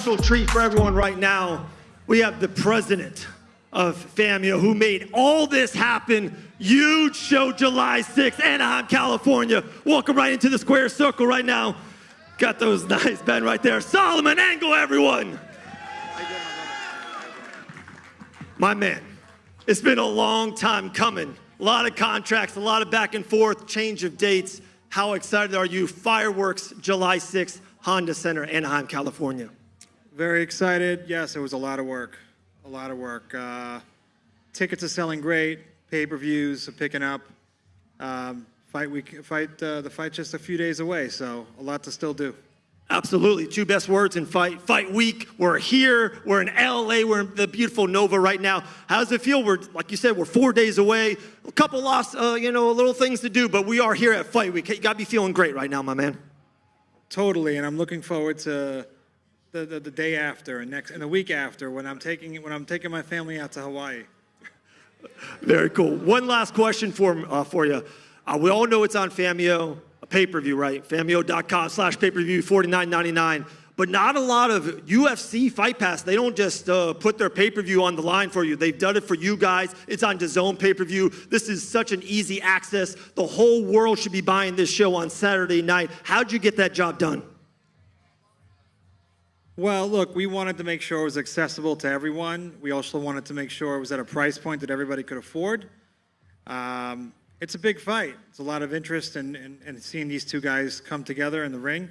special treat for everyone right now. We have the president of Fanmio who made all this happen. Huge show July 6th, Anaheim, California. Welcome right into the square circle right now. Got those nice men right there. Solomon Angle, everyone. My man, it's been a long time coming. A lot of contracts, a lot of back and forth, change of dates. How excited are you? Fireworks, July 6th, Honda Center, Anaheim, California. Very excited. Yes, it was a lot of work. A lot of work. Tickets are selling great. Pay-per-views are picking up. The fight's just a few days away, so a lot to still do. Absolutely. Two best words in fight week. We're here. We're in LA. We're in the beautiful Novo right now. How does it feel? We're, like you said, we're 4 days away. A couple lost, little things to do, but we are here at fight week. You got to be feeling great right now, my man. Totally, and I'm looking forward to the day after and the week after when I'm taking my family out to Hawaii. Very cool. One last question for you. We all know it's on Fanmio, a pay-per-view, right? Fanmio.com/pay-per-view, $49.99. But not a lot of UFC Fight Pass. They don't just put their pay-per-view on the line for you. They've done it for you guys. It's on DAZN pay-per-view. This is such an easy access. The whole world should be buying this show on Saturday night. How'd you get that job done? Well, look, we wanted to make sure it was accessible to everyone. We also wanted to make sure it was at a price point that everybody could afford. It's a big fight. It's a lot of interest in seeing these two guys come together in the ring.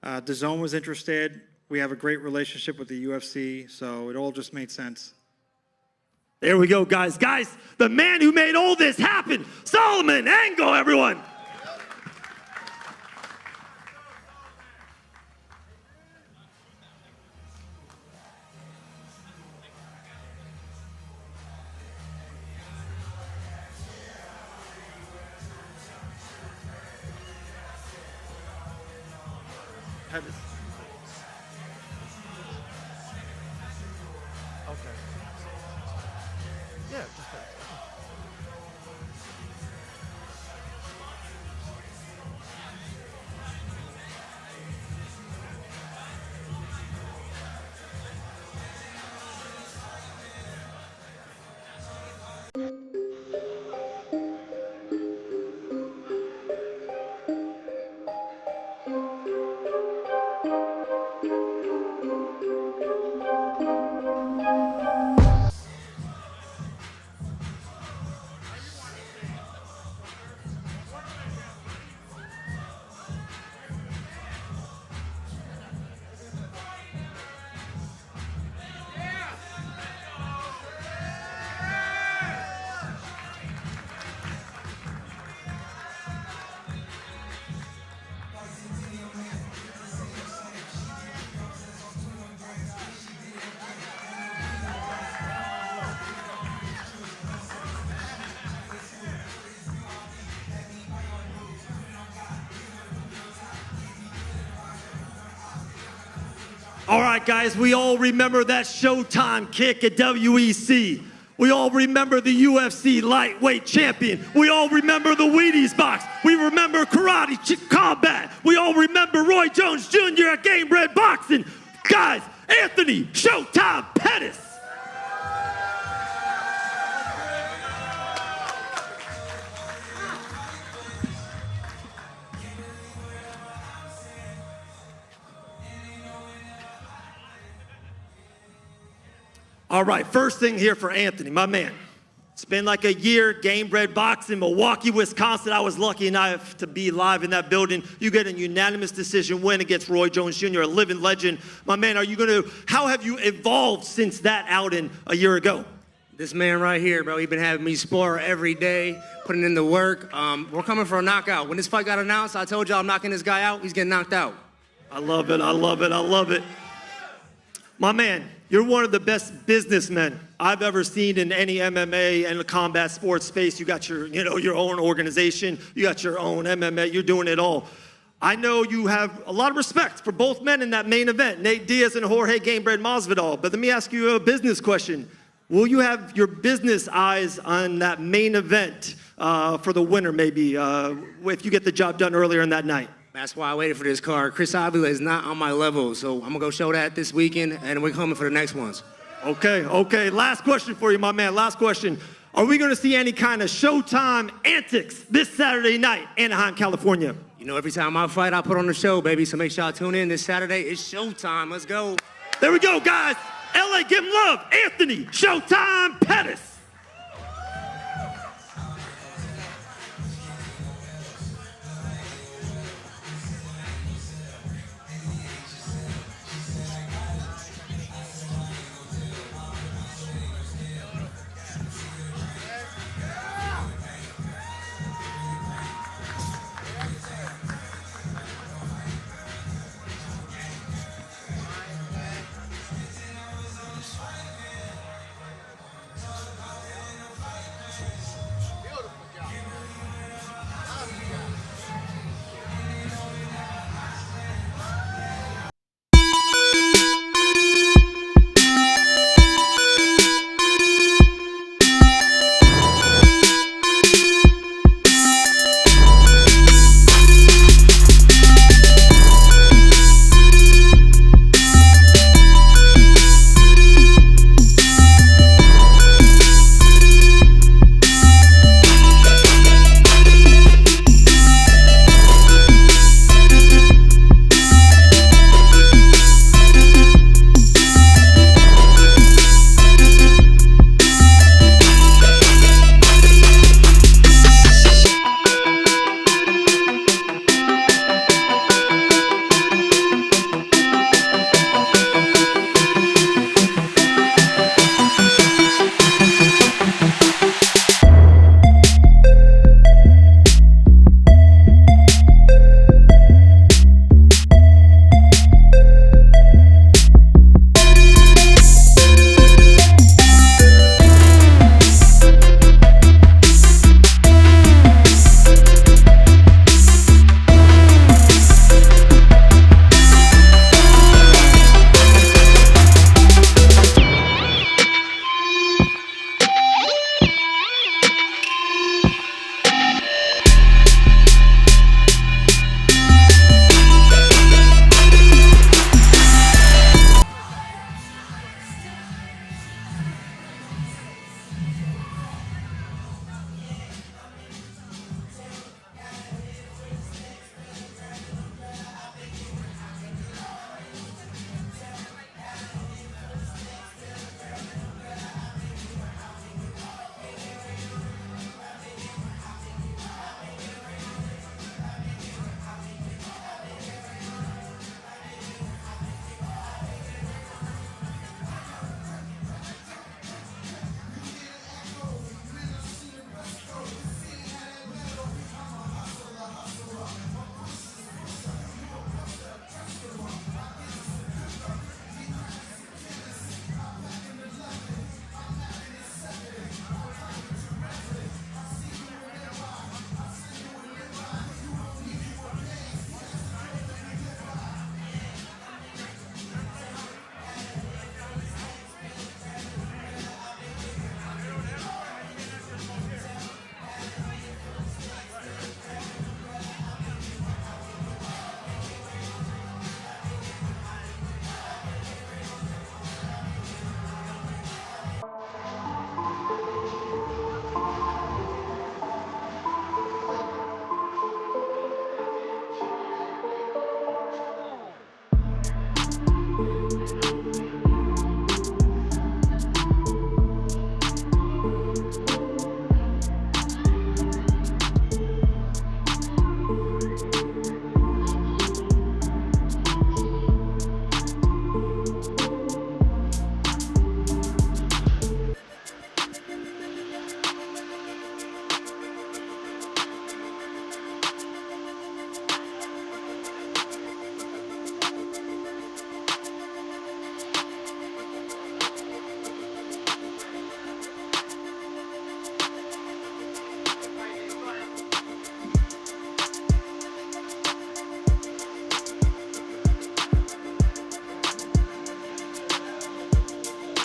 DAZN was interested. We have a great relationship with the UFC, so it all just made sense. There we go, guys. Guys, the man who made all this happen, Solomon Angle, everyone. Pettis. Okay. Yeah, just all right, guys, we all remember that Showtime kick at WEC. We all remember the UFC lightweight champion. We all remember the Wheaties box. We remember karate combat. We all remember Roy Jones Jr. at Game Red Boxing. Guys, Anthony Showtime Pettis. All right, first thing here for Anthony, my man. It's been like a year, Game Bred Boxing, Milwaukee, Wisconsin. I was lucky enough to be live in that building. You get a unanimous decision win against Roy Jones Jr., a living legend. My man, how have you evolved since that outing a year ago? This man right here, bro, he been having me spar every day, putting in the work. We're coming for a knockout. When this fight got announced, I told y'all I'm knocking this guy out. He's getting knocked out. I love it, I love it, I love it. My man, you're one of the best businessmen I've ever seen in any MMA and the combat sports space. You got your own organization. You got your own MMA. You're doing it all. I know you have a lot of respect for both men in that main event, Nate Diaz and Jorge Masvidal. But let me ask you a business question. Will you have your business eyes on that main event for the winner, maybe, if you get the job done earlier in that night? That's why I waited for this card. Chris Avila is not on my level, so I'm gonna go show that this weekend, and we're coming for the next ones. Okay. Last question for you, my man. Last question. Are we going to see any kind of Showtime antics this Saturday night, Anaheim, California? You know, every time I fight, I put on the show, baby. So make sure y'all tune in this Saturday. It's showtime. Let's go. There we go, guys. LA, give him love. Anthony Showtime Pettis.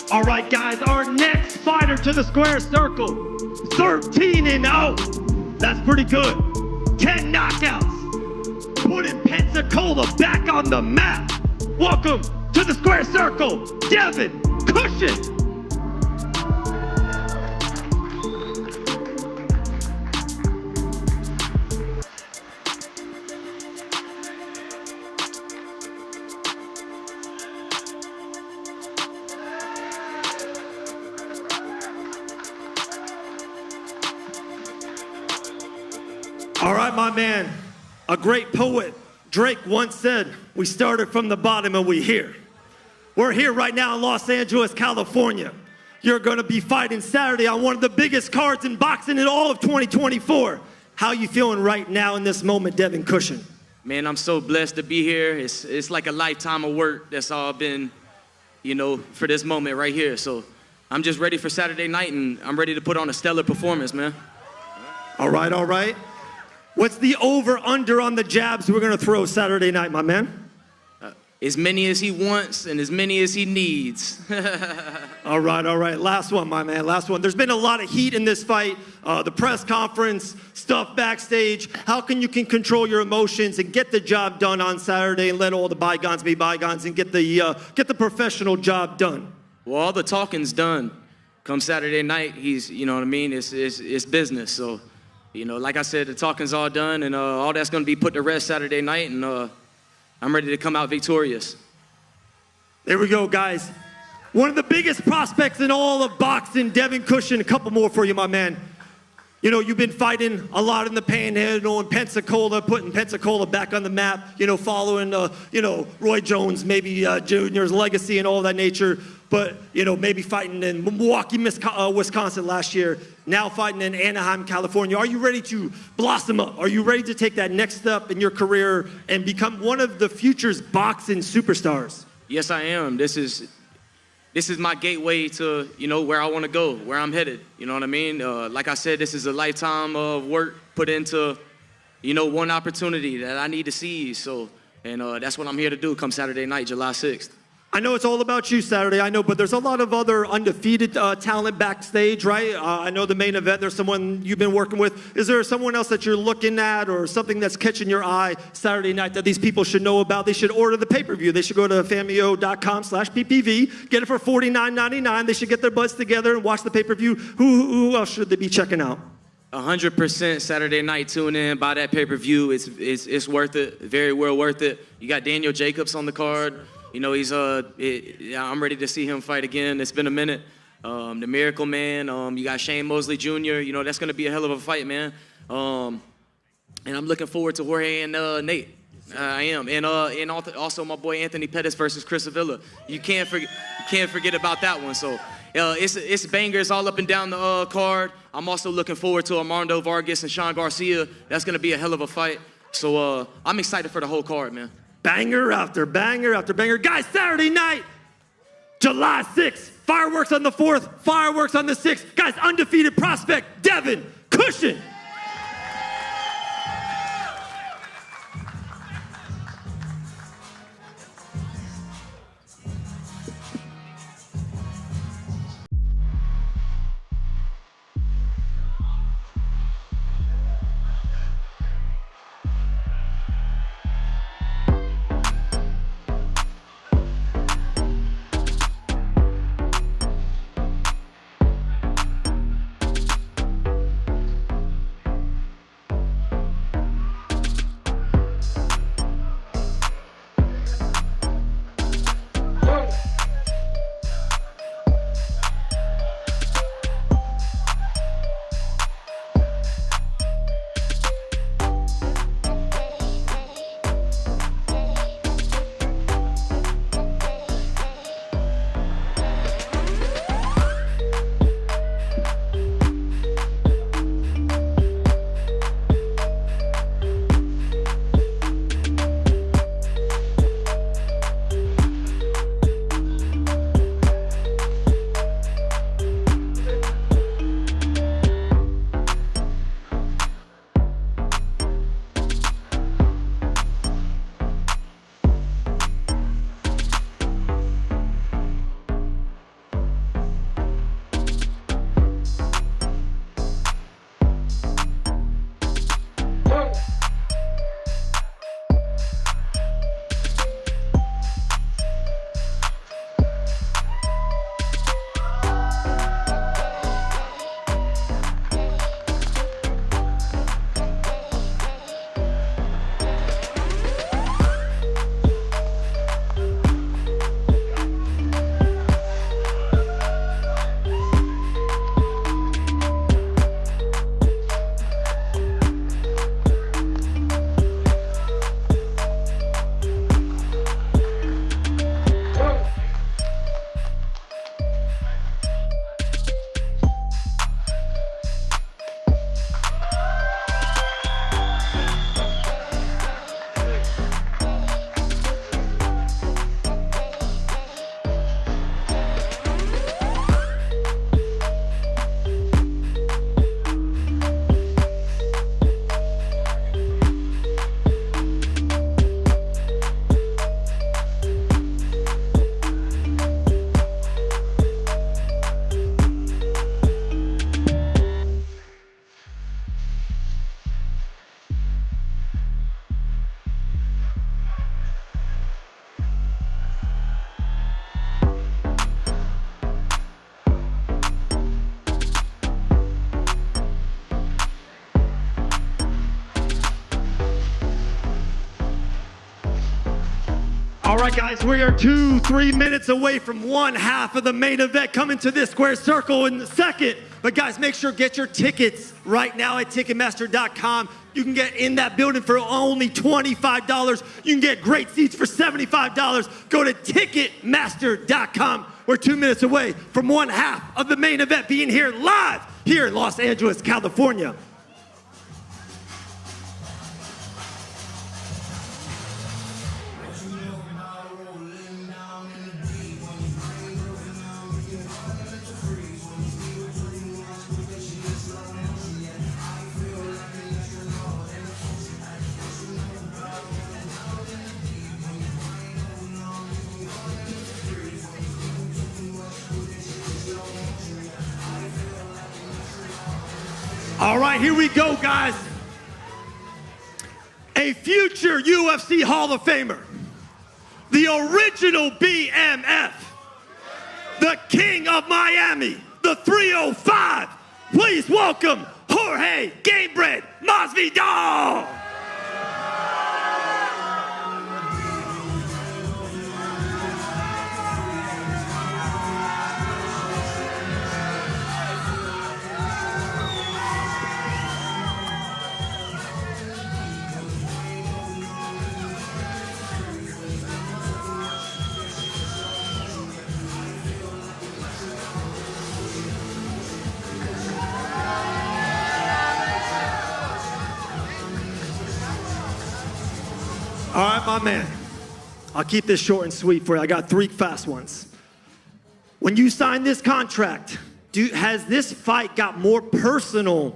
All right, guys, our next fighter to the square circle, 13-0. That's pretty good. 10 knockouts. putting Pensacola back on the map. Welcome to the square circle, Devin Cushing. All right, my man, a great poet, Drake once said, we started from the bottom and we're here. We're here right now in Los Angeles, California. You're gonna be fighting Saturday on one of the biggest cards in boxing in all of 2024. How you feeling right now in this moment, Devin Cushing? Man, I'm so blessed to be here. It's like a lifetime of work that's all been, you know, for this moment right here. So I'm just ready for Saturday night, and I'm ready to put on a stellar performance, man. All right, all right. What's the over-under on the jabs we're gonna throw Saturday night, my man? As many as he wants and as many as he needs. All right. Last one, my man, last one. There's been a lot of heat in this fight. The press conference, stuff backstage. How can you control your emotions and get the job done on Saturday and let all the bygones be bygones and get the professional job done? Well, all the talking's done. Come Saturday night, you know what I mean? It's business. So, you know, like I said, the talking's all done, and all that's gonna be put to rest Saturday night, and I'm ready to come out victorious. There we go, guys. One of the biggest prospects in all of boxing, Devin Cushing. A couple more for you, my man. You know, you've been fighting a lot in the Panhandle and Pensacola, putting Pensacola back on the map, you know, following, Roy Jones, maybe Jr.'s legacy and all of that nature. But, you know, maybe fighting in Milwaukee, Wisconsin last year, now fighting in Anaheim, California. Are you ready to blossom up? Are you ready to take that next step in your career and become one of the future's boxing superstars? Yes, I am. This is my gateway to, you know, where I want to go, where I'm headed. You know what I mean? Like I said, this is a lifetime of work put into, you know, one opportunity that I need to seize. So, and that's what I'm here to do come Saturday night, July 6th. I know it's all about you Saturday, I know, but there's a lot of other undefeated talent backstage, right? I know the main event, there's someone you've been working with. Is there someone else that you're looking at or something that's catching your eye Saturday night that these people should know about? They should order the pay-per-view. They should go to fanmio.com/PPV, get it for $49.99. They should get their butts together and watch the pay-per-view. Who else should they be checking out? 100% Saturday night, tune in, buy that pay-per-view. It's worth it, very well worth it. You got Daniel Jacobs on the card. You know, I'm ready to see him fight again. It's been a minute. The Miracle Man. You got Mosley Jr. You know, that's going to be a hell of a fight, man. And I'm looking forward to Jorge and Nate. I am. And also my boy Anthony Pettis versus Chris Avila. You can't forget about that one. So it's bangers all up and down the card. I'm also looking forward to Armando Vargas and Sean Garcia. That's going to be a hell of a fight. So I'm excited for the whole card, man. Banger after banger after banger. Guys, Saturday night, July 6th. Fireworks on the 4th, fireworks on the 6th. Guys, undefeated prospect, Devin Cushing. All right, guys, we are 2-3 minutes away from one half of the main event coming to this square circle in a second. But guys, make sure get your tickets right now at Ticketmaster.com. You can get in that building for only $25. You can get great seats for $75. Go to Ticketmaster.com. We're 2 minutes away from one half of the main event being here live here in Los Angeles, California. All right, here we go, guys. A future UFC Hall of Famer, the original BMF, the King of Miami, the 305. Please welcome Jorge Gamebred Masvidal. All right, my man. I'll keep this short and sweet for you. I got 3 fast ones. When you signed this contract, has this fight got more personal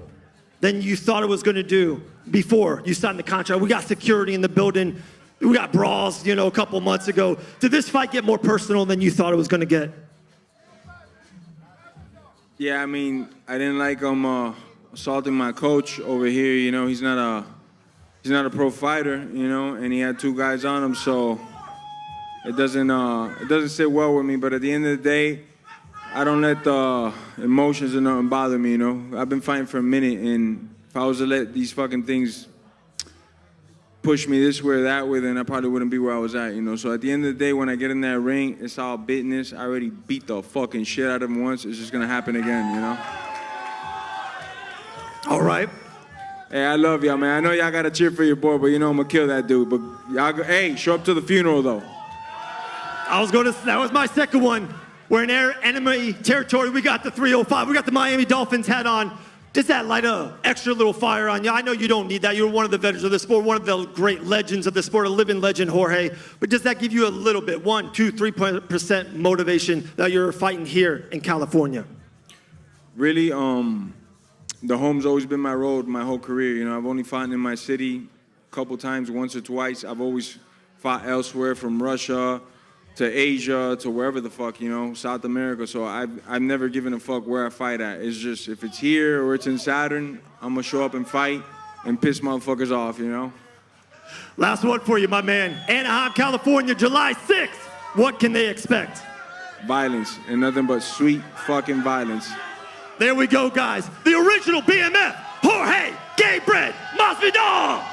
than you thought it was going to do before you signed the contract? We got security in the building. We got brawls, a couple months ago. Did this fight get more personal than you thought it was going to get? Yeah, I mean, I didn't like him assaulting my coach over here. He's not a pro fighter, and he had 2 guys on him, so it doesn't sit well with me. But at the end of the day, I don't let the emotions or nothing bother me. I've been fighting for a minute, and if I was to let these fucking things push me this way or that way, then I probably wouldn't be where I was at. So at the end of the day, when I get in that ring, it's all business. I already beat the fucking shit out of him once. It's just gonna happen again. All right. Hey, I love y'all, man. I know y'all got to cheer for your boy, but I'm going to kill that dude. But y'all, hey, show up to the funeral, though. That was my second one. We're in enemy territory. We got the 305. We got the Miami Dolphins hat on. Does that light a extra little fire on you? I know you don't need that. You're one of the veterans of the sport, one of the great legends of the sport, a living legend, Jorge. But does that give you a little bit, 1, 2, 3% motivation that you're fighting here in California? Really, the home's always been my road my whole career. I've only fought in my city a couple times, once or twice. I've always fought elsewhere, from Russia to Asia to wherever the fuck, South America. So I've never given a fuck where I fight at. It's just, if it's here or it's in Saturn, I'm gonna show up and fight and piss motherfuckers off, Last one for you, my man. Anaheim, California, July 6th. What can they expect? Violence, and nothing but sweet fucking violence. There we go, guys. The original BMF, Jorge Gamebred Masvidal.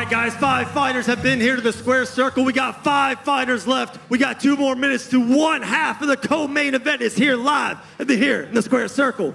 right, guys, 5 fighters have been here to the square circle. We got 5 fighters left. We got 2 more minutes to one half of the co-main event is here live here in the square circle.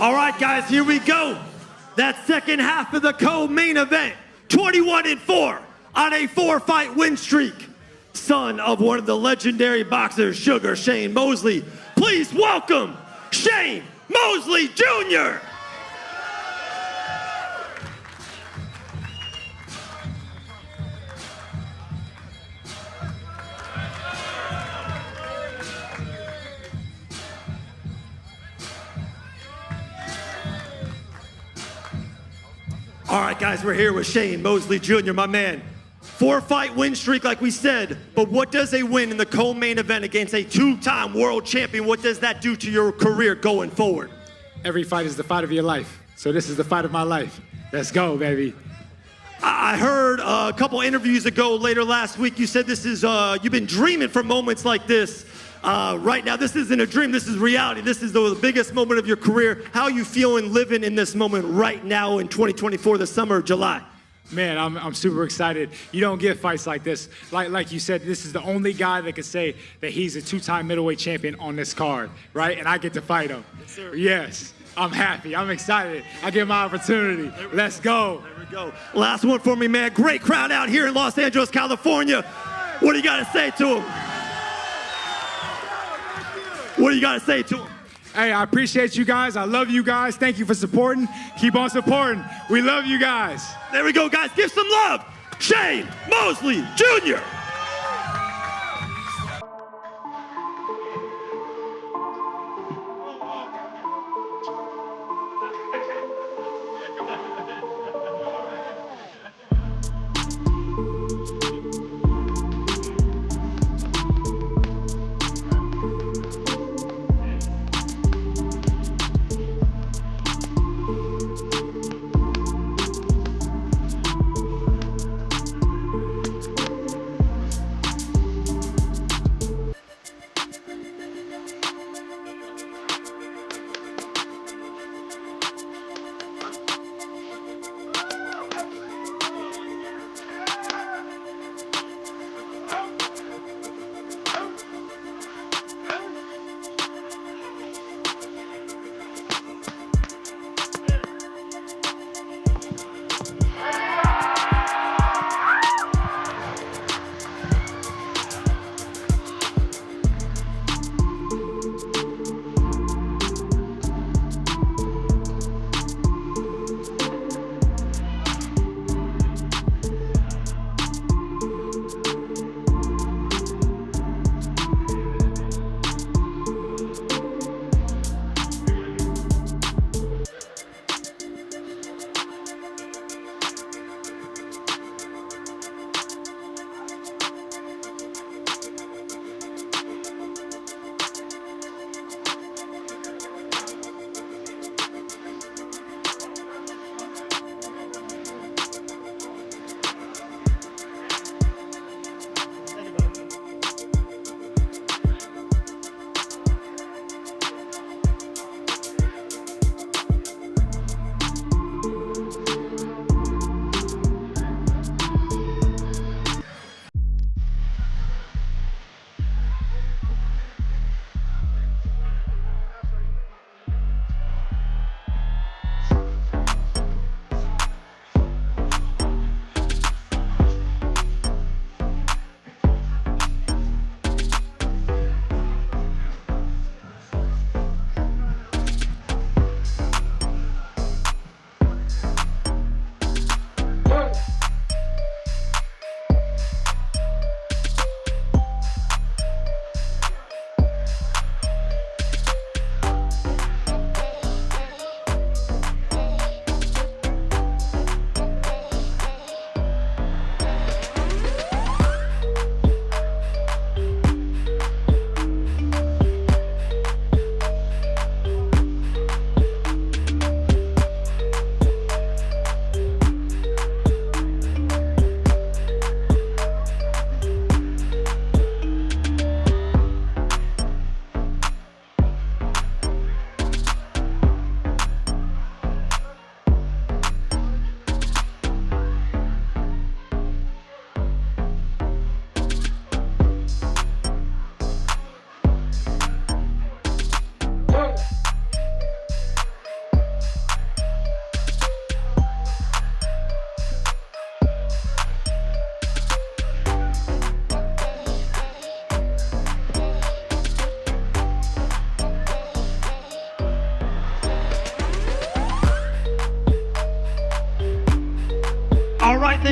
All right, guys, here we go. That second half of the co-main event, 21-4 on a 4-fight win streak. Son of one of the legendary boxers, Sugar Shane Mosley. Please welcome Shane Mosley Jr. All right, guys, we're here with Shane Mosley Jr., my man. 4-fight win streak, like we said, but what does a win in the co-main event against a 2-time world champion, what does that do to your career going forward? Every fight is the fight of your life. So this is the fight of my life. Let's go, baby. I heard a couple interviews ago later last week, you said this is, you've been dreaming for moments like this. Right now, this isn't a dream, this is reality. This is the biggest moment of your career. How are you feeling living in this moment right now in 2024, the summer of July? Man, I'm super excited. You don't get fights like this. Like you said, this is the only guy that can say that he's a 2-time middleweight champion on this card, right? And I get to fight him. Yes, sir. Yes, I'm happy. I'm excited. I get my opportunity. Let's go. There we go. Last one for me, man. Great crowd out here in Los Angeles, California. What do you got to say to them? What do you got to say to them? Hey, I appreciate you guys. I love you guys. Thank you for supporting. Keep on supporting. We love you guys. There we go, guys. Give some love. Shane Mosley Jr.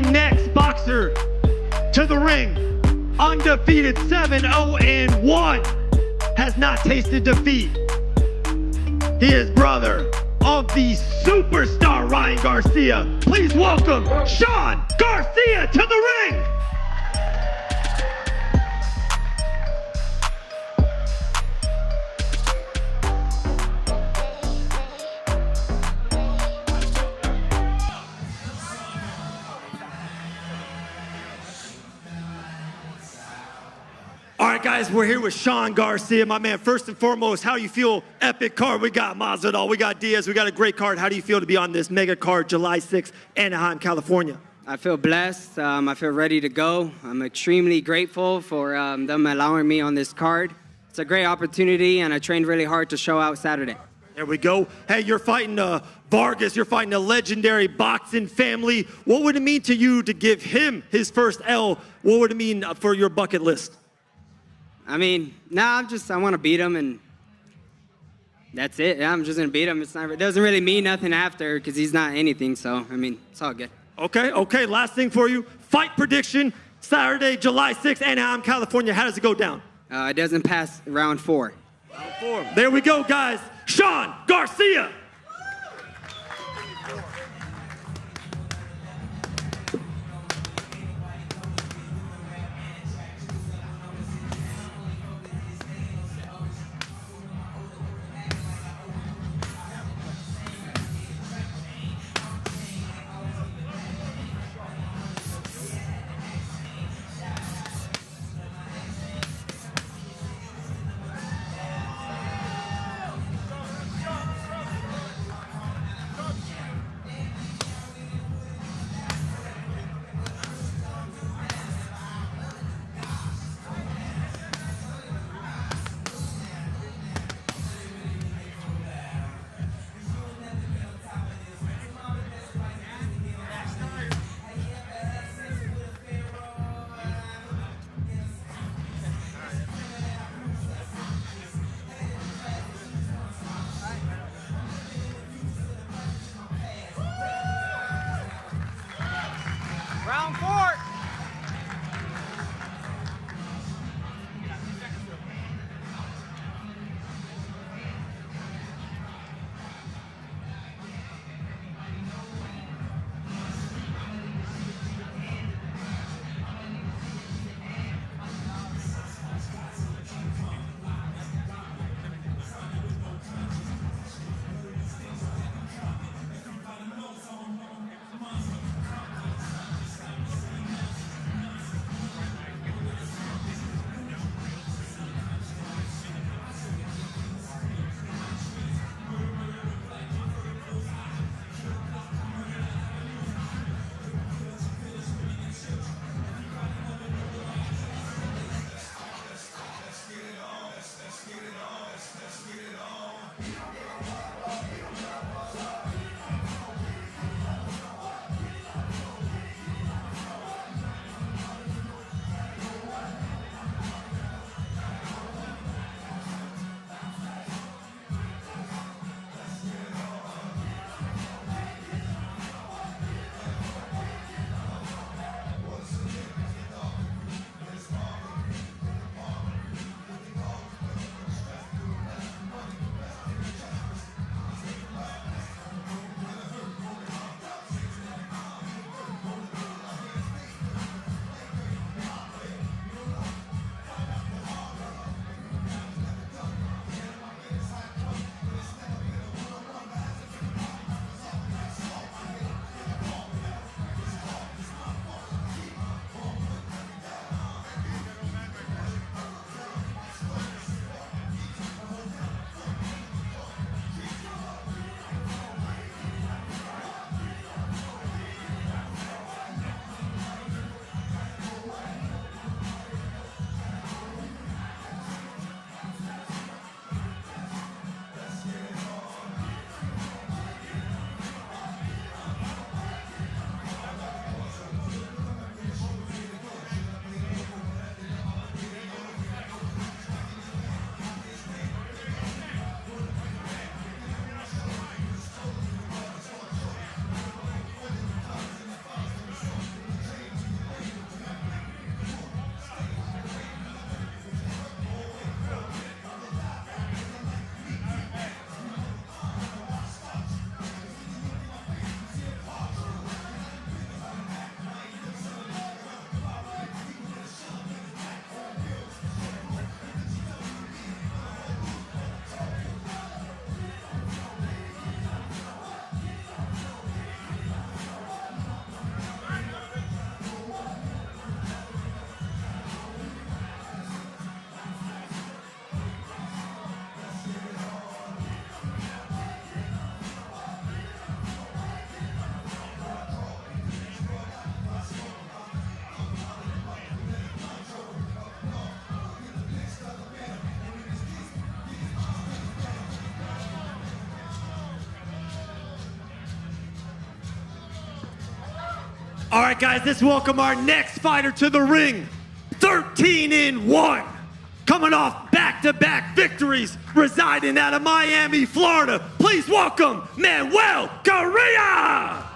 the next boxer to the ring. Undefeated 7-0-1. Has not tasted defeat. He is brother of the superstar Ryan Garcia. Please welcome Sean Garcia to the ring. All right, guys, we're here with Sean Garcia, my man. First and foremost, how do you feel? Epic card. We got Masvidal, we got Diaz, we got a great card. How do you feel to be on this mega card, July 6th, Anaheim, California? I feel blessed. I feel ready to go. I'm extremely grateful for them allowing me on this card. It's a great opportunity, and I trained really hard to show out Saturday. There we go. Hey, you're fighting Vargas. You're fighting a legendary boxing family. What would it mean to you to give him his first L? What would it mean for your bucket list? I mean, I want to beat him, and that's it. I'm just going to beat him. It doesn't really mean nothing after because he's not anything, so, I mean, it's all good. Okay. Last thing for you. Fight prediction, Saturday, July 6th, Anaheim, California. How does it go down? It doesn't pass round 4. Round 4. There we go, guys. Sean Garcia. All right, guys, let's welcome our next fighter to the ring. 13-1. Coming off back-to-back victories, residing out of Miami, Florida. Please welcome Manuel Correa.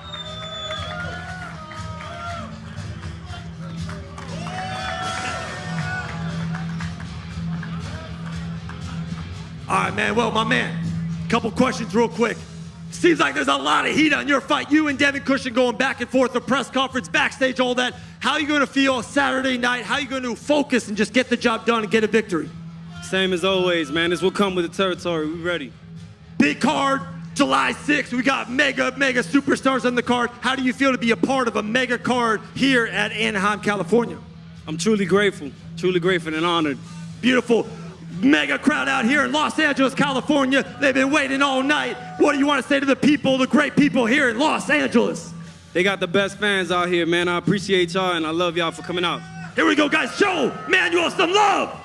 All right, Manuel, my man. Couple questions real quick. Seems like there's a lot of heat on your fight. You and Devin Cushing going back and forth, the press conference, backstage, all that. How are you going to feel Saturday night? How are you going to focus and just get the job done and get a victory? Same as always, man. This will come with the territory. We ready. Big card, July 6th. We got mega superstars on the card. How do you feel to be a part of a mega card here at Anaheim, California? I'm truly grateful and honored. Beautiful. Mega crowd out here in Los Angeles, California. They've been waiting all night. What do you want to say to the people, the great people here in Los Angeles? They got the best fans out here, man. I appreciate y'all, and I love y'all for coming out. Here we go, guys. Show Manuel some love.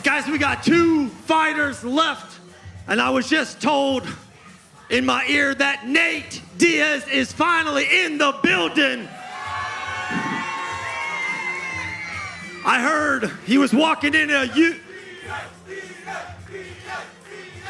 Guys, we got 2 fighters left, and I was just told in my ear that Nate Diaz is finally in the building. I heard he was walking in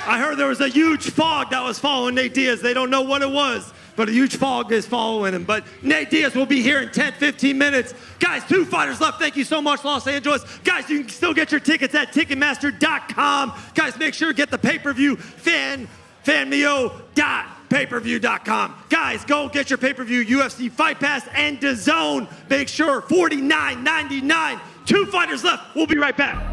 I heard there was a huge fog that was following Nate Diaz. They don't know what it was, but a huge fog is following him. But Nate Diaz will be here in 10, 15 minutes. Guys, 2 fighters left. Thank you so much, Los Angeles. Guys, you can still get your tickets at Ticketmaster.com. Guys, make sure to get the pay-per-view Fanmio.payperview.com. Guys, go get your pay-per-view UFC Fight Pass and DAZN. Make sure $49.99. 2 fighters left. We'll be right back.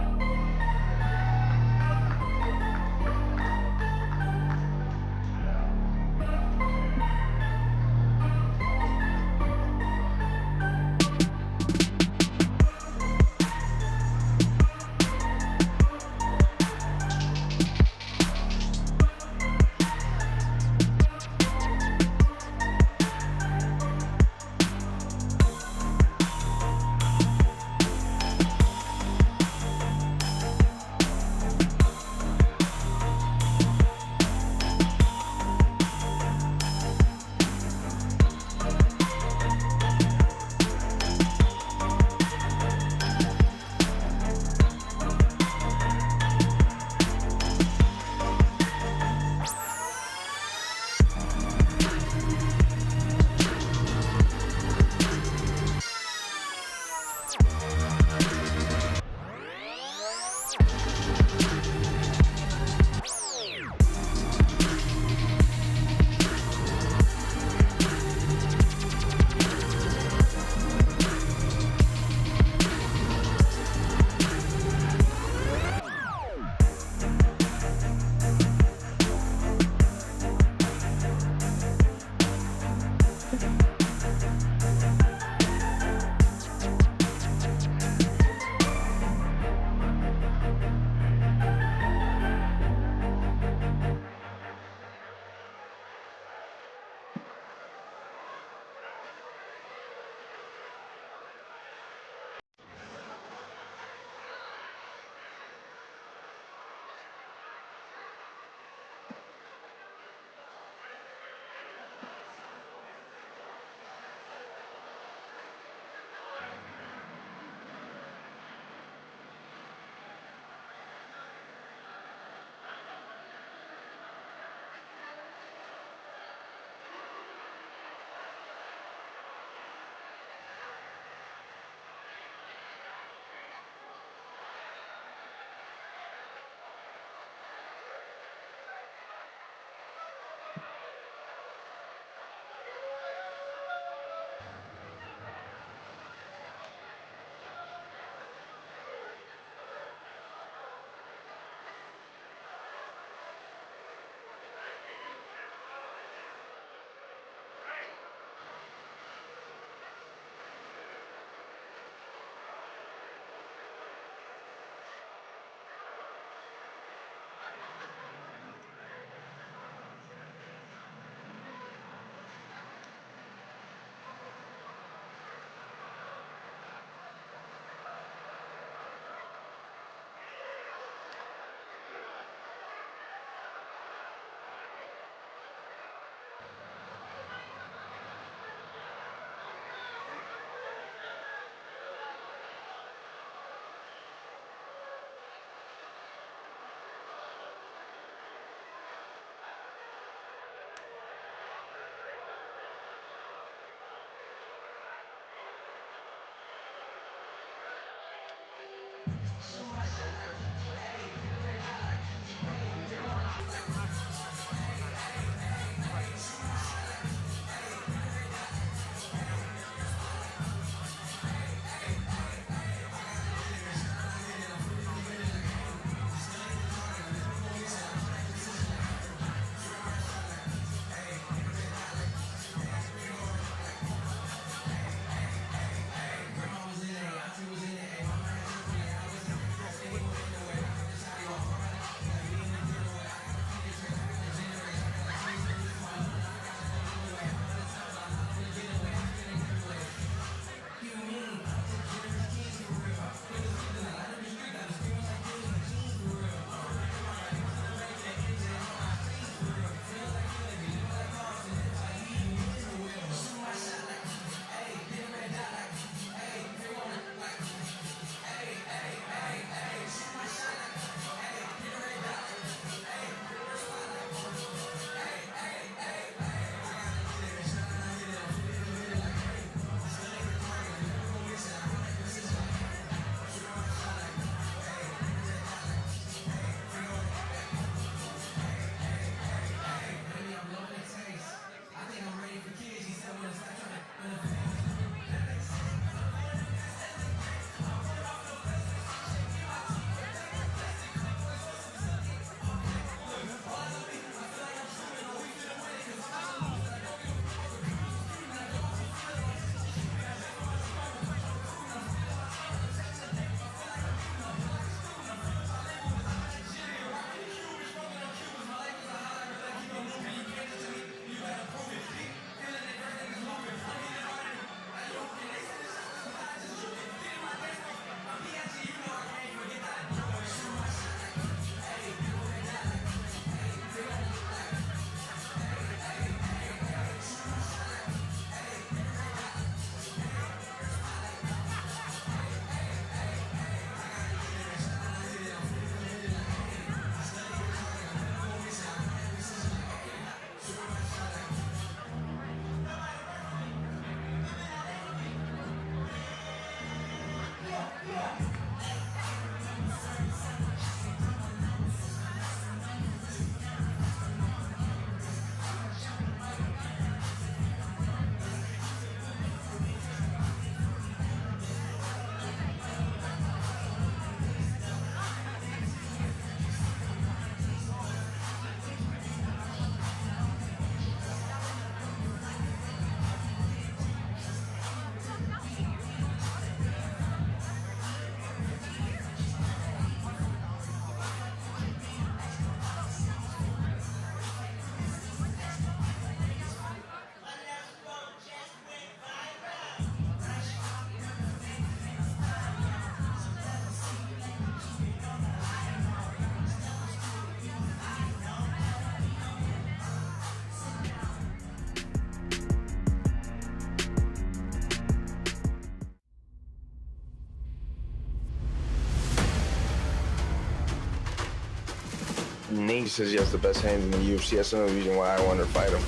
Nate says he has the best hands in the UFC. That's another reason why I wanted to fight him.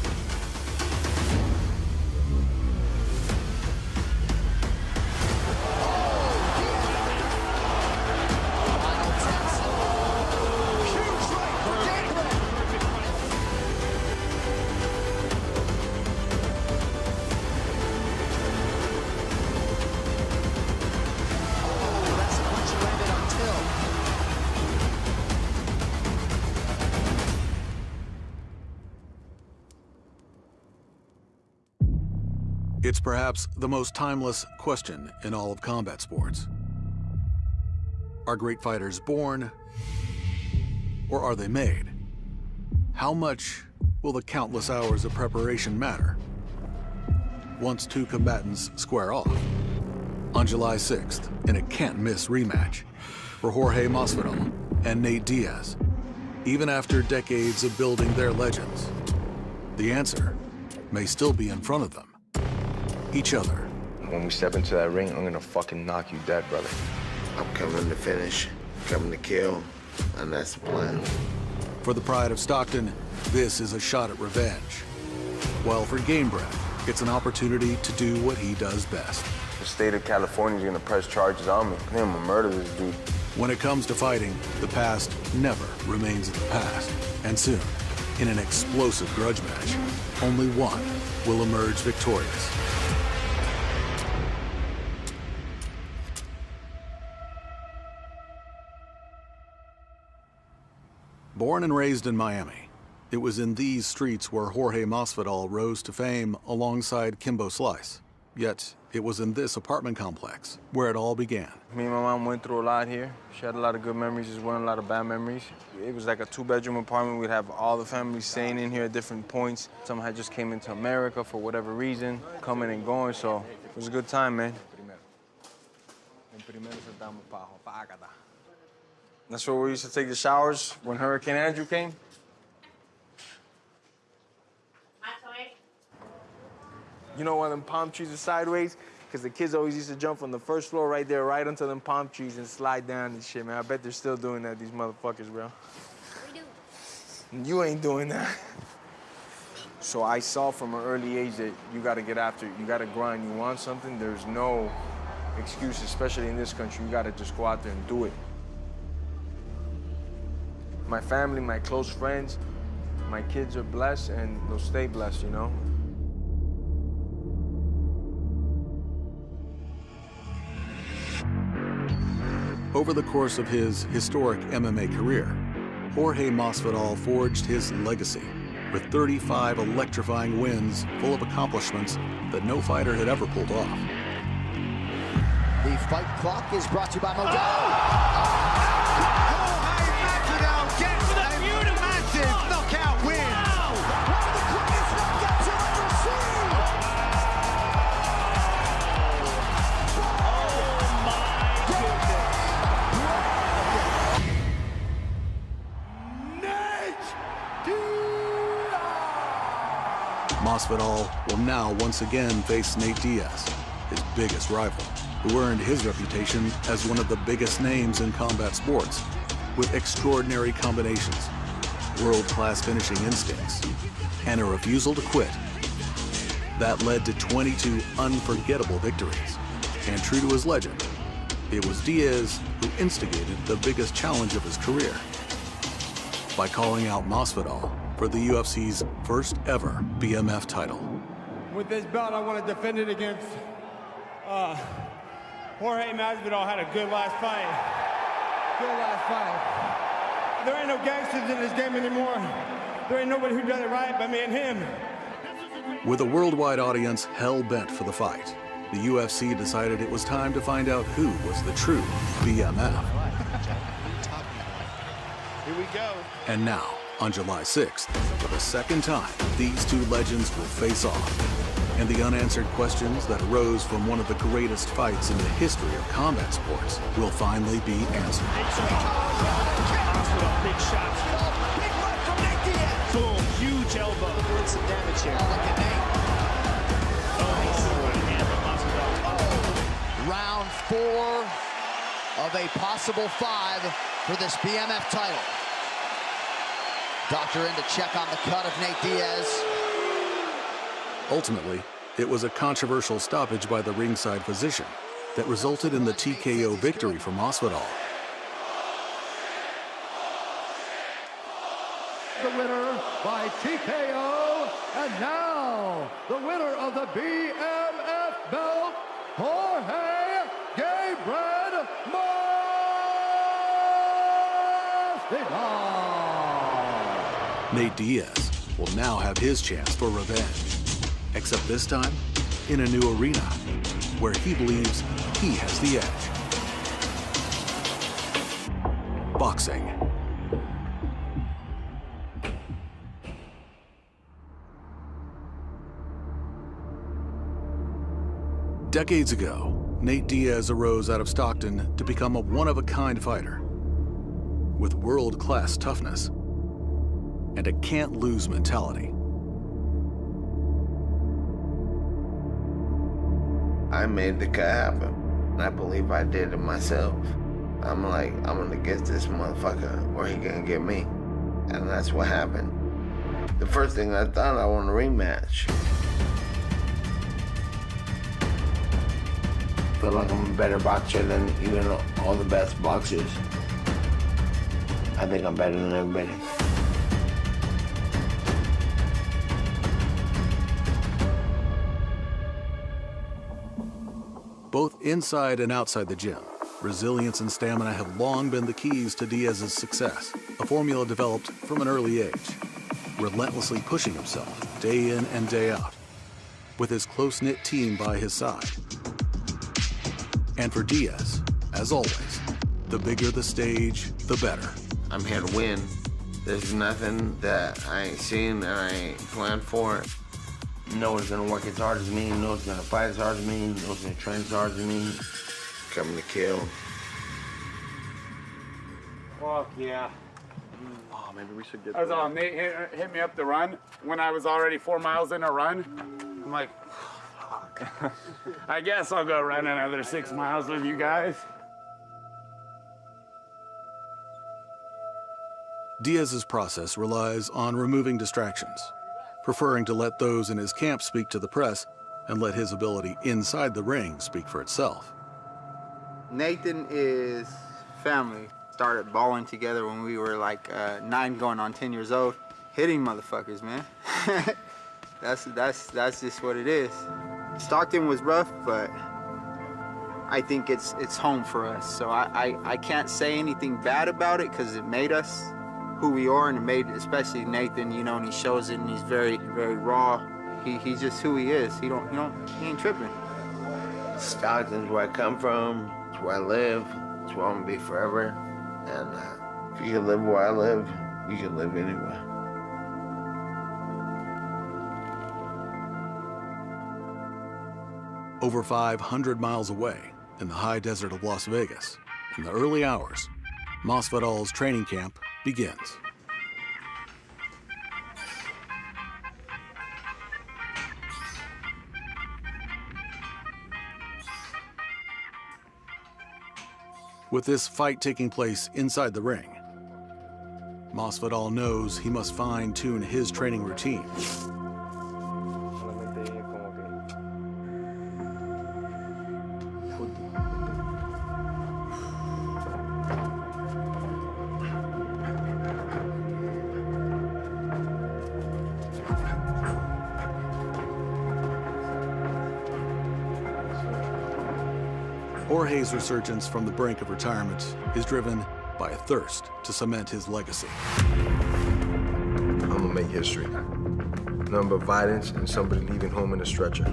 It's perhaps the most timeless question in all of combat sports. Are great fighters born, or are they made? How much will the countless hours of preparation matter once two combatants square off? On July 6th, in a can't-miss rematch for Jorge Masvidal and Nate Diaz, even after decades of building their legends, the answer may still be in front of them. Each other. When we step into that ring, I'm gonna fucking knock you dead, brother. I'm coming to finish, coming to kill, and that's the plan. For the pride of Stockton, this is a shot at revenge. While for Gamebred, it's an opportunity to do what he does best. The state of California is gonna press charges on me. I'm gonna murder this dude. When it comes to fighting, the past never remains in the past. And soon, in an explosive grudge match, only one will emerge victorious. Born and raised in Miami, it was in these streets where Jorge Masvidal rose to fame alongside Kimbo Slice. Yet, it was in this apartment complex where it all began. Me and my mom went through a lot here. She had a lot of good memories as well, a lot of bad memories. It was like a two-bedroom apartment. We'd have all the families staying in here at different points. Some had just came into America for whatever reason, coming and going, so it was a good time, man. That's where we used to take the showers when Hurricane Andrew came. You know why them palm trees are sideways? Because the kids always used to jump from the first floor right there, right onto them palm trees and slide down and shit, man. I bet they're still doing that, these motherfuckers, bro. We do. You ain't doing that. So I saw from an early age that you gotta get after it. You gotta grind. You want something, there's no excuse, especially in this country. You gotta just go out there and do it. My family, my close friends, my kids are blessed and they'll stay blessed, you know? Over the course of his historic MMA career, Jorge Masvidal forged his legacy with 35 electrifying wins full of accomplishments that no fighter had ever pulled off. The fight clock is brought to you by Modelo. Knockout win. Wow. One of the greatest knockouts you'll ever see. Oh my goodness. Masvidal will now once again face Nate Diaz, his biggest rival, who earned his reputation as one of the biggest names in combat sports, with extraordinary combinations, world-class finishing instincts, and a refusal to quit. That led to 22 unforgettable victories. And true to his legend, it was Diaz who instigated the biggest challenge of his career by calling out Masvidal for the UFC's first ever BMF title. With this belt, I want to defend it against Jorge Masvidal. Had a good last fight. Good last fight. There ain't no gangsters in this game anymore. There ain't nobody who does it right but me and him. With a worldwide audience hell-bent for the fight, the UFC decided it was time to find out who was the true BMF. Here we go. And now, on July 6th, for the second time, these two legends will face off. And the unanswered questions that arose from one of the greatest fights in the history of combat sports will finally be answered. Big shots. Big left from Nate Diaz. Boom, huge elbow. Doing some damage here. Look at Nate. Round 4 of a possible 5 for this BMF title. Doctor in to check on the cut of Nate Diaz. Ultimately, it was a controversial stoppage by the ringside physician that resulted in the TKO victory for Masvidal. The winner by TKO, and now the winner of the BMF belt, Jorge Gabriel Masvidal. Nate Diaz will now have his chance for revenge, except this time in a new arena where he believes he has the edge. Boxing. Decades ago, Nate Diaz arose out of Stockton to become a one-of-a-kind fighter with world-class toughness and a can't-lose mentality. I made the cut happen. I believe I did it myself. I'm like, I'm gonna get this motherfucker or he gonna get me. And that's what happened. The first thing I thought, I want a rematch. I feel like I'm a better boxer than even all the best boxers. I think I'm better than everybody. Both inside and outside the gym, resilience and stamina have long been the keys to Diaz's success, a formula developed from an early age, relentlessly pushing himself day in and day out, with his close-knit team by his side. And for Diaz, as always, the bigger the stage, the better. I'm here to win. There's nothing that I ain't seen that I ain't planned for. No one's gonna work as hard as me, no one's gonna fight as hard as me, no one's gonna train as hard as me. Coming to kill. Fuck yeah. Oh, maybe we should get I was on, Nate hit me up the run when I was already 4 miles in a run. I'm like, fuck. I guess I'll go run another 6 miles with you guys. Diaz's process relies on removing distractions, preferring to let those in his camp speak to the press and let his ability inside the ring speak for itself. Nathan is family. Started balling together when we were like 9 going on 10 years old. Hitting motherfuckers, man. That's just what it is. Stockton was rough, but I think it's home for us. So I can't say anything bad about it because it made us who we are, and it made especially Nathan, you know, and he shows it, and he's very, very raw. He's just who he is. He ain't tripping. Stockton's where I come from. It's where I live. It's where I'm gonna be forever. And if you can live where I live, you can live anywhere. Over 500 miles away, in the high desert of Las Vegas, in the early hours, Masvidal's training camp begins. With this fight taking place inside the ring, Masvidal knows he must fine-tune his training routine. Jorge's resurgence from the brink of retirement is driven by a thirst to cement his legacy. I'm gonna make history. Nothing but violence and somebody leaving home in a stretcher.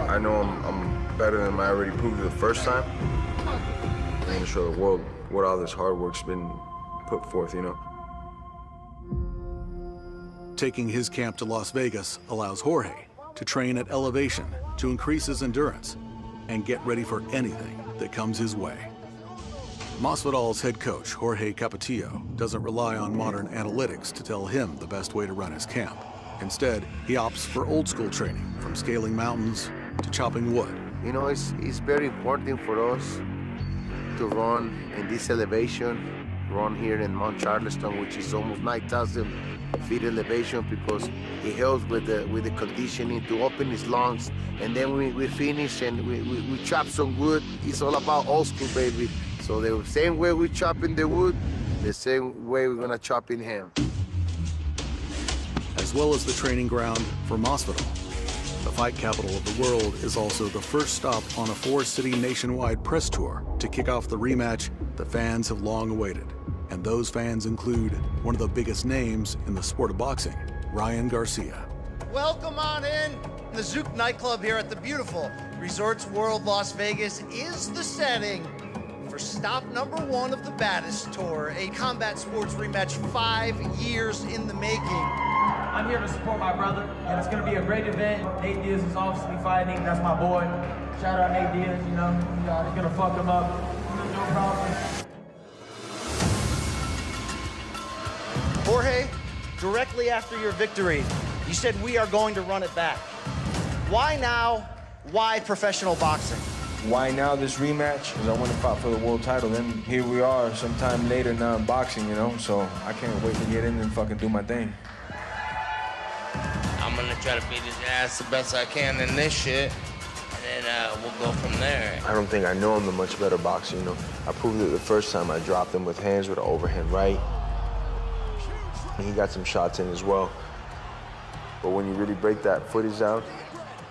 I know I'm better than I already proved it the first time. I'm gonna show the world what all this hard work's been put forth, you know? Taking his camp to Las Vegas allows Jorge to train at elevation to increase his endurance and get ready for anything that comes his way. Masvidal's head coach, Jorge Capetillo, doesn't rely on modern analytics to tell him the best way to run his camp. Instead, he opts for old school training, from scaling mountains to chopping wood. You know, it's very important for us to run in this elevation run here in Mount Charleston, which is almost 9,000 feet elevation, because he helps with the conditioning to open his lungs. And then we finish and we chop some wood. It's all about old school, baby. So the same way we chop in the wood, the same way we're gonna chop in him. As well as the training ground for Masvidal. The fight capital of the world is also the first stop on a 4-city nationwide press tour to kick off the rematch the fans have long awaited. And those fans include one of the biggest names in the sport of boxing, Ryan Garcia. Welcome on in. The Zouk nightclub here at the beautiful Resorts World Las Vegas is the setting for stop number 1 of the Baddest Tour, a combat sports rematch 5 years in the making. I'm here to support my brother, and it's going to be a great event. Nate Diaz is obviously fighting. That's my boy. Shout out Nate Diaz, you know. He's going to fuck him up. No problem. Jorge, directly after your victory, you said we are going to run it back. Why now? Why professional boxing? Why now this rematch? Because I want to fight for the world title. Then here we are sometime later now in boxing, you know? So I can't wait to get in and fucking do my thing. I'm gonna try to beat his ass the best I can in this shit, and then we'll go from there. I don't think I know him a much better boxer, you know. I proved it the first time I dropped him with hands with an overhand right. And he got some shots in as well. But when you really break that footage down,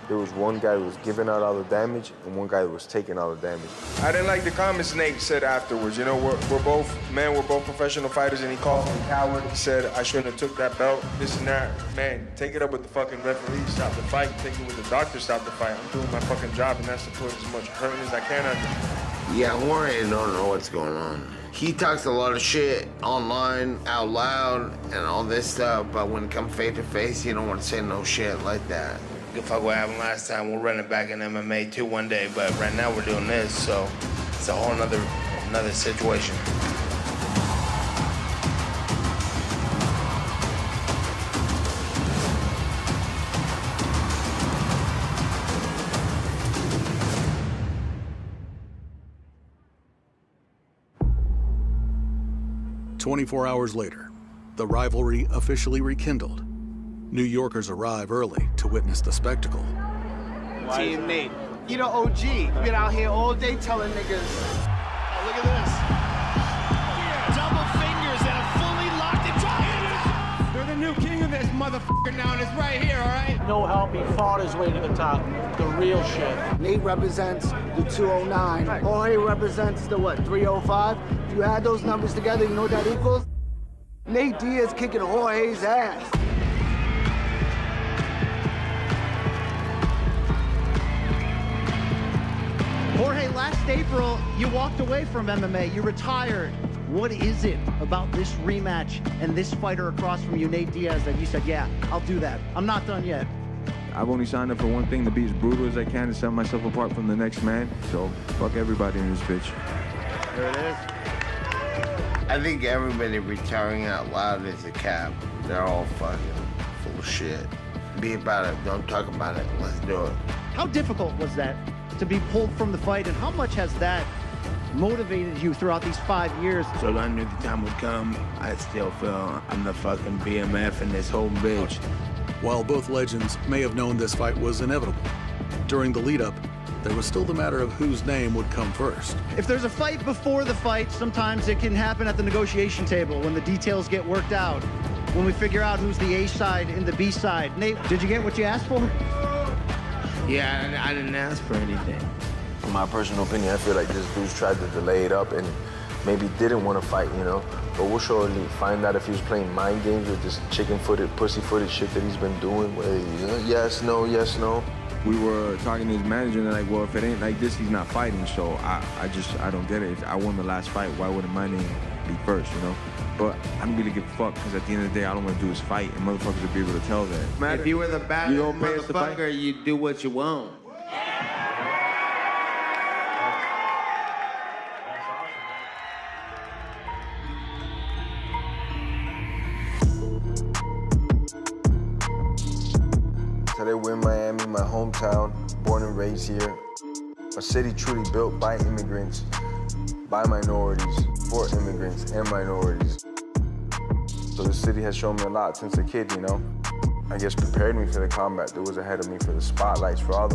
there was one guy who was giving out all the damage and one guy who was taking all the damage. I didn't like the comments Nate said afterwards. You know, we're both men, we're both professional fighters, and he called me a coward. He said I shouldn't have took that belt, this and that. Man, take it up with the fucking referee, stop the fight. Take it with the doctor, stop the fight. I'm doing my fucking job, and that's to put as much hurt as I can on you. Yeah, Jorge don't know what's going on. He talks a lot of shit online, out loud, and all this stuff, but when it comes face to face, he don't want to say no shit like that. Good fuck what happened last time. We'll run it back in MMA too one day, but right now we're doing this, so it's a whole another situation. "24 hours later, the rivalry officially rekindled. New Yorkers arrive early to witness the spectacle. Team Nate, you the OG. You been out here all day telling niggas. Oh, look at this. Yeah, double fingers and a fully locked and They're the new king of this motherfucker now, and it's right here, all right? No help, he fought his way to the top. The real shit. Nate represents the 209. Jorge represents the what, 305? If you add those numbers together, you know what that equals? Nate Diaz kicking Jorge's ass. Jorge, last April, you walked away from MMA. You retired. What is it about this rematch and this fighter across from you, Nate Diaz, that you said, yeah, I'll do that. I'm not done yet. I've only signed up for one thing, to be as brutal as I can and set myself apart from the next man. So fuck everybody in this bitch. There it is. I think everybody retiring out loud is a cap. They're all fucking full of shit. Be about it. Don't talk about it. Let's do it. How difficult was that to be pulled from the fight, and how much has that motivated you throughout these 5 years? So I knew the time would come. I still feel I'm the fucking BMF in this whole bitch. While both legends may have known this fight was inevitable, during the lead-up, there was still the matter of whose name would come first. If there's a fight before the fight, sometimes it can happen at the negotiation table when the details get worked out, when we figure out who's the A side and the B side. Nate, did you get what you asked for? Yeah, I didn't ask for anything. In my personal opinion, I feel like this dude's tried to delay it up and maybe didn't want to fight, you know? But we'll surely find out if he was playing mind games with this chicken-footed, pussy-footed shit that he's been doing, where yes, no, yes, no. We were talking to his manager, and they're like, well, if it ain't like this, he's not fighting. So I don't get it. If I won the last fight, why wouldn't my name be first, you know? But I don't really give a fuck, because at the end of the day, all I want to do is fight, and motherfuckers will be able to tell that. If you were the baddest motherfucker, you'd do what you want. Today we're in Miami, my hometown, born and raised here. A city truly built by immigrants. by minorities, for immigrants and minorities. So the city has shown me a lot since a kid, you know? I guess prepared me for the combat that was ahead of me, for the spotlights, for all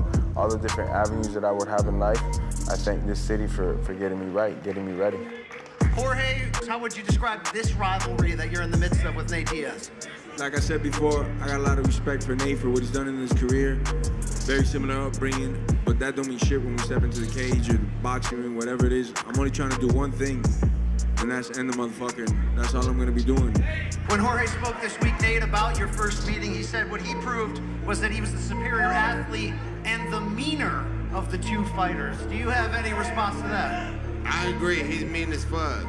the different avenues that I would have in life. I thank this city for getting me right, getting me ready. Jorge, how would you describe this rivalry that you're in the midst of with Nate Diaz? Like I said before, I got a lot of respect for Nate for what he's done in his career. Very similar upbringing, but that don't mean shit when we step into the cage or the boxing ring, whatever it is. I'm only trying to do one thing, and that's end the motherfucker. That's all I'm gonna be doing. When Jorge spoke this week, Nate, about your first meeting, he said what he proved was that he was the superior athlete and the meaner of the two fighters. Do you have any response to that? I agree, he's mean as fuck.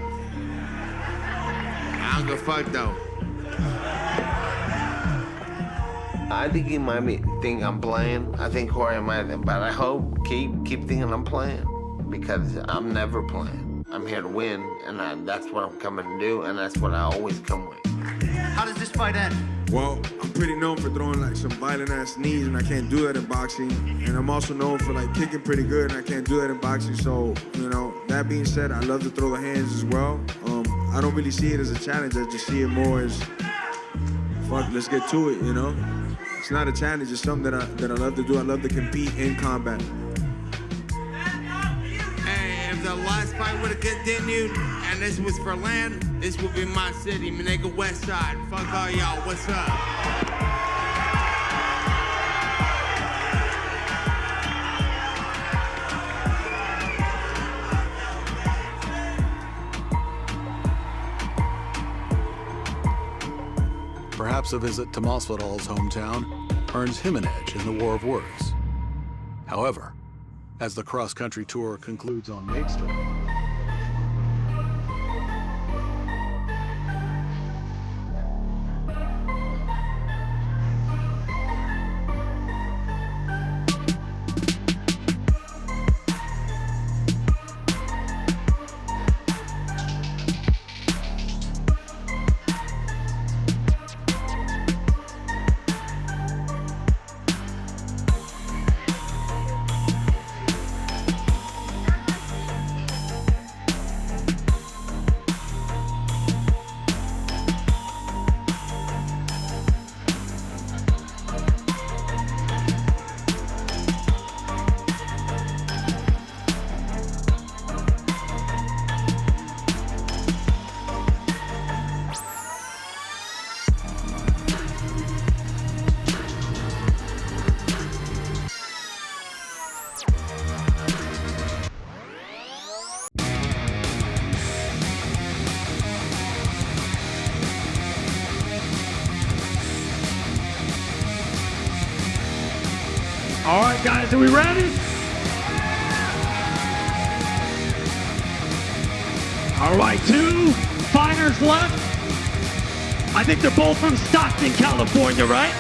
I don't give a fuck though. I think he might think I'm playing. I think Corey might, but I hope keep thinking I'm playing, because I'm never playing. I'm here to win, and that's what I'm coming to do, and that's what I always come with. How does this fight end? Well, I'm pretty known for throwing like some violent ass knees, and I can't do that in boxing. And I'm also known for like kicking pretty good, and I can't do that in boxing. So, you know, that being said, I love to throw the hands as well. I don't really see it as a challenge. I just see it more as, fuck, let's get to it, you know? It's not a challenge, it's something that I love to do. I love to compete in combat. Hey, if the last fight would have continued and this was for land, this would be my city, Manega West Side. Fuck all y'all, what's up? Perhaps a visit to Masvidal's hometown earns him an edge in the war of words. However, as the cross-country tour concludes on Main Street, All right, guys, are we ready? All right, 2 fighters left. I think they're both from Stockton, California, right?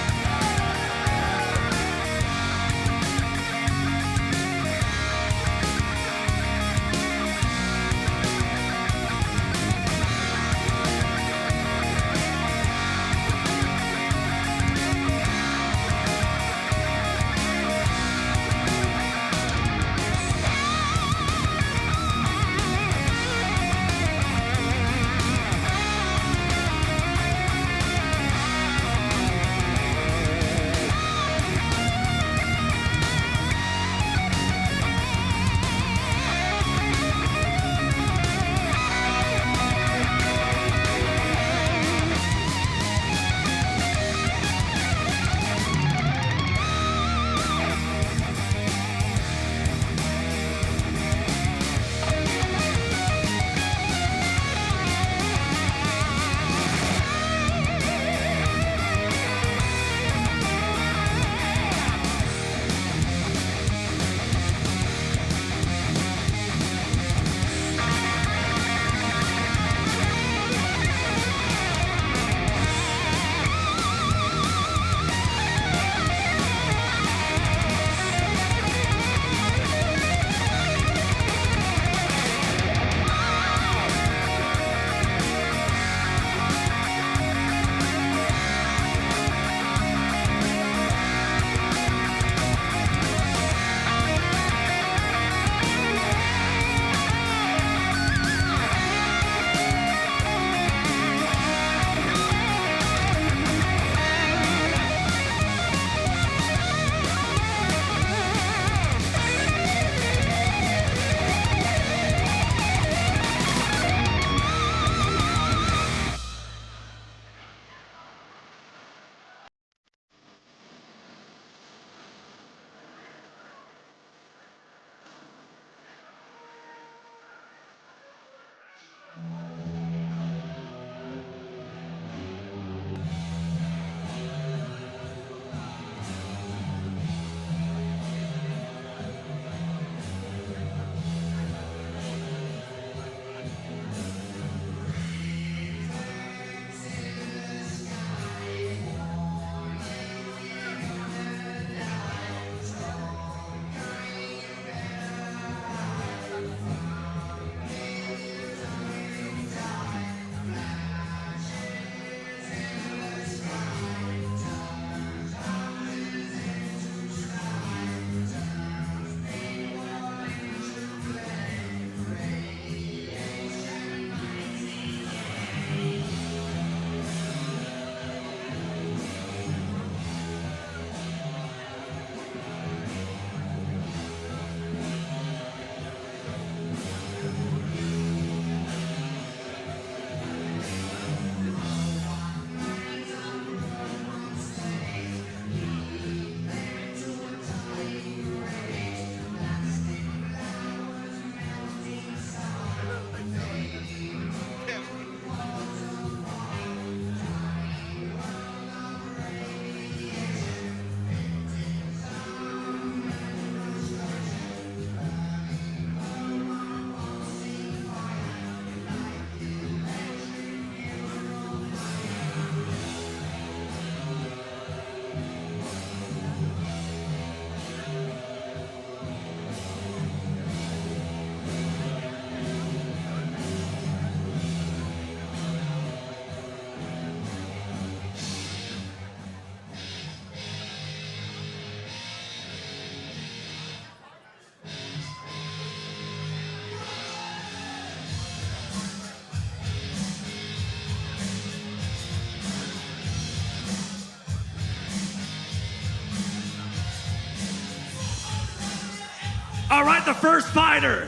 All right, the first fighter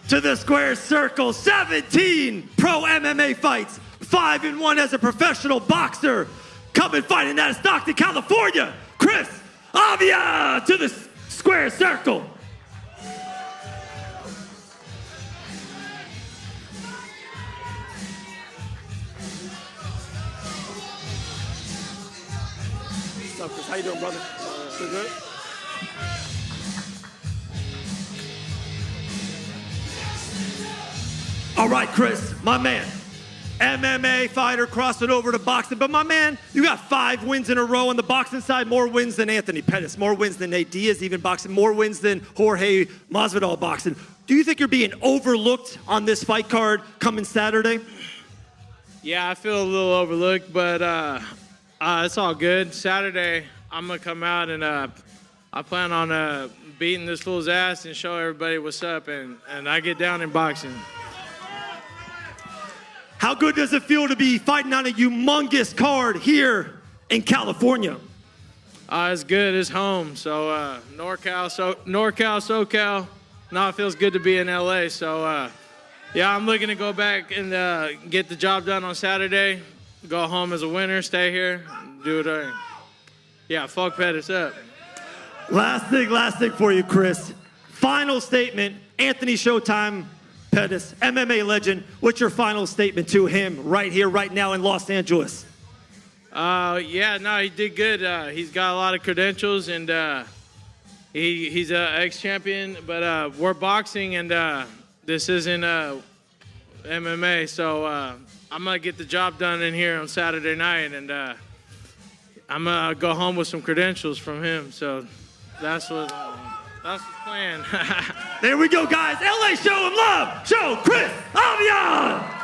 to the square circle, 17 pro MMA fights, 5-1 as a professional boxer, coming fighting out of Stockton, California, Chris Avila to the square circle. What's up, Chris? How you doing, brother? Doing good? All right, Chris, my man. MMA fighter crossing over to boxing. But my man, you got 5 wins in a row on the boxing side, more wins than Anthony Pettis, more wins than Nate Diaz even boxing, more wins than Jorge Masvidal boxing. Do you think you're being overlooked on this fight card coming Saturday? Yeah, I feel a little overlooked, but it's all good. Saturday, I'm going to come out and I plan on beating this fool's ass and show everybody what's up, and I get down in boxing. How good does it feel to be fighting on a humongous card here in California? It's good. It's home. So NorCal, SoCal. Now it feels good to be in LA. So yeah, I'm looking to go back and get the job done on Saturday. Go home as a winner. Stay here. Do it. Yeah, fuck Pettis up. Last thing for you, Chris. Final statement. Anthony Showtime Pettis, MMA legend. What's your final statement to him right here, right now in Los Angeles? Yeah, no, he did good. He's got a lot of credentials, and he's an ex-champion, but we're boxing, and this isn't MMA, so I'm going to get the job done in here on Saturday night, and I'm going to go home with some credentials from him, so that's the plan. There we go, guys. LA, show him love. Show Chris Avila.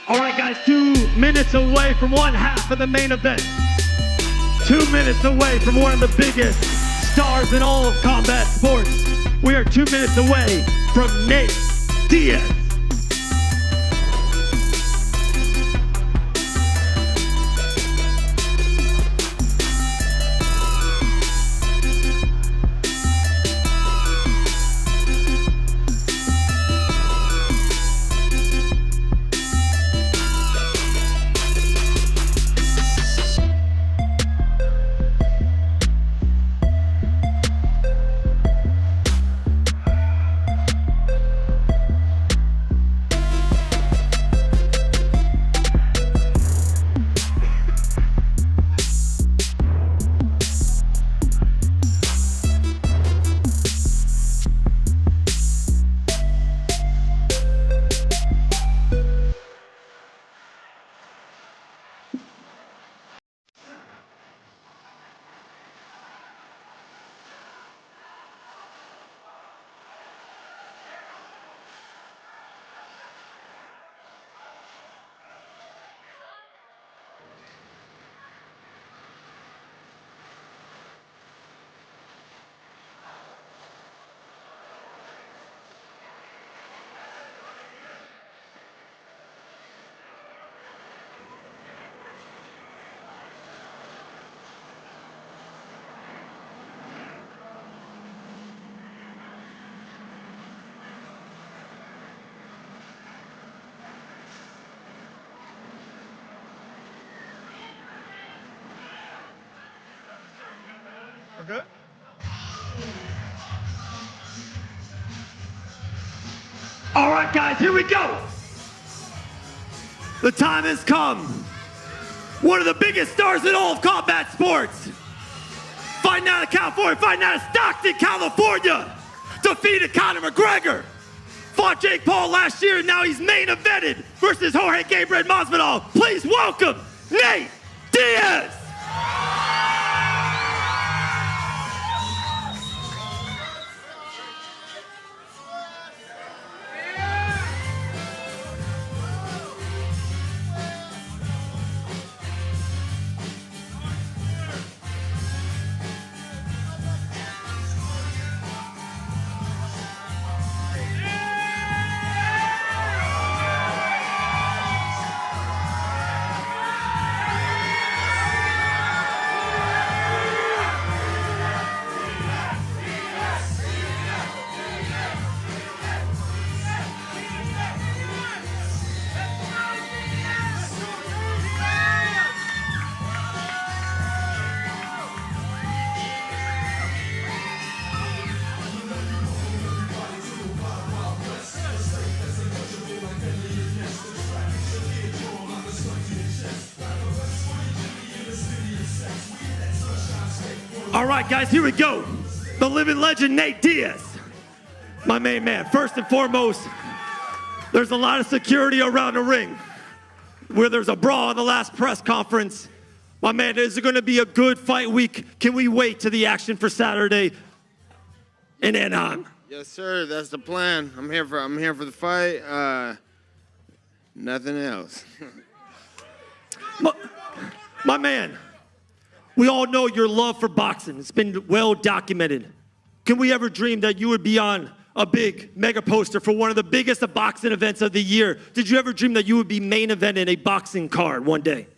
All right, guys, 2 minutes away from one half of the main event. 2 minutes away from one of the biggest stars in all of combat sports. We are 2 minutes away from Nate Diaz. Good. All right, guys, here we go. The time has come. One of the biggest stars in all of combat sports. Fighting out of California, fighting out of Stockton, California. Defeated Conor McGregor. Fought Jake Paul last year, and now he's main evented versus Jorge Masvidal. Please welcome Nate Diaz. All right, guys, here we go. The living legend, Nate Diaz. My main man. First and foremost, there's a lot of security around the ring. Where there's a brawl in the last press conference. My man, is it going to be a good fight week? Can we wait to the action for Saturday in Anaheim? Yes, sir. That's the plan. I'm here for the fight. Nothing else. My man, we all know your love for boxing. It's been well documented. Can we ever dream that you would be on a big mega poster for one of the biggest boxing events of the year? Did you ever dream that you would be main eventing a boxing card one day?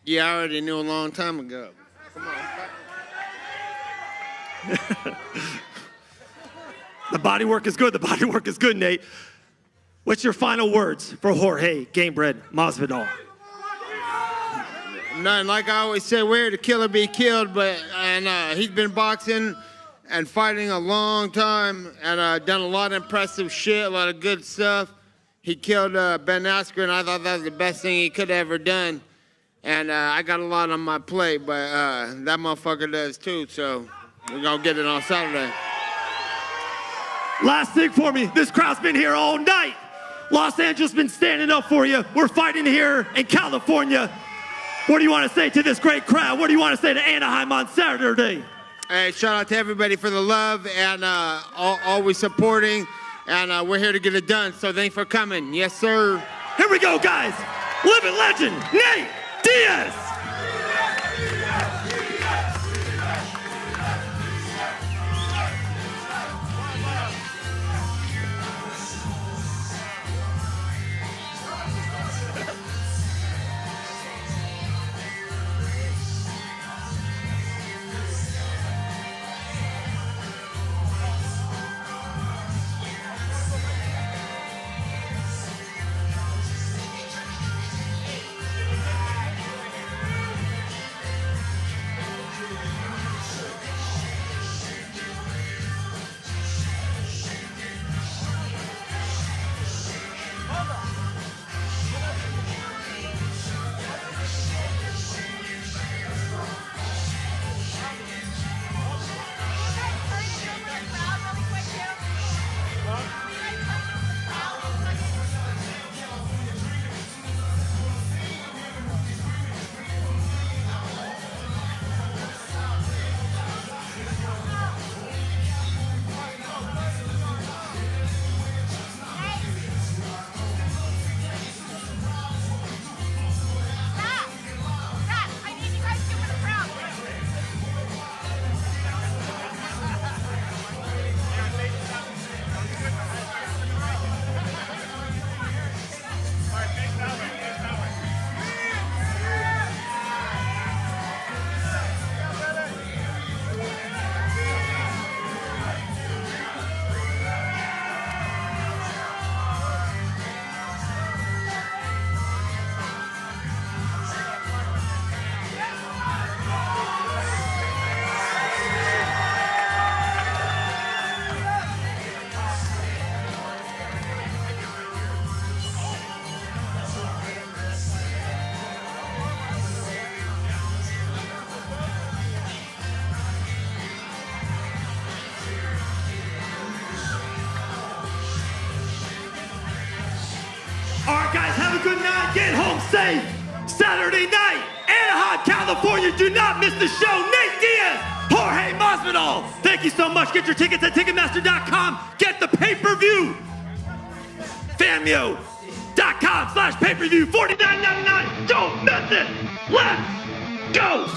Yeah, I already knew a long time ago. Come on. The body work is good. The body work is good, Nate. What's your final words for Jorge Gamebred Masvidal? Nothing. Like I always say, we're here to kill or be killed, and he's been boxing and fighting a long time and done a lot of impressive shit, a lot of good stuff. He killed Ben Askren, and I thought that was the best thing he could have ever done. And I got a lot on my plate, but that motherfucker does too, so we're going to get it on Saturday. Last thing for me, this crowd's been here all night. Los Angeles been standing up for you. We're fighting here in California. What do you want to say to this great crowd? What do you want to say to Anaheim on Saturday? Hey, shout out to everybody for the love and always supporting. And we're here to get it done. So thanks for coming. Yes, sir. Here we go, guys. living legend, Nate Diaz. All right, guys, have a good night. Get home safe. Saturday night, Anaheim, California. Do not miss the show. Nate Diaz, Jorge Masvidal. Thank you so much. Get your tickets at Ticketmaster.com. Get the pay-per-view. Fanmio.com/pay-per-view. $49.99. Don't miss it. Let's go.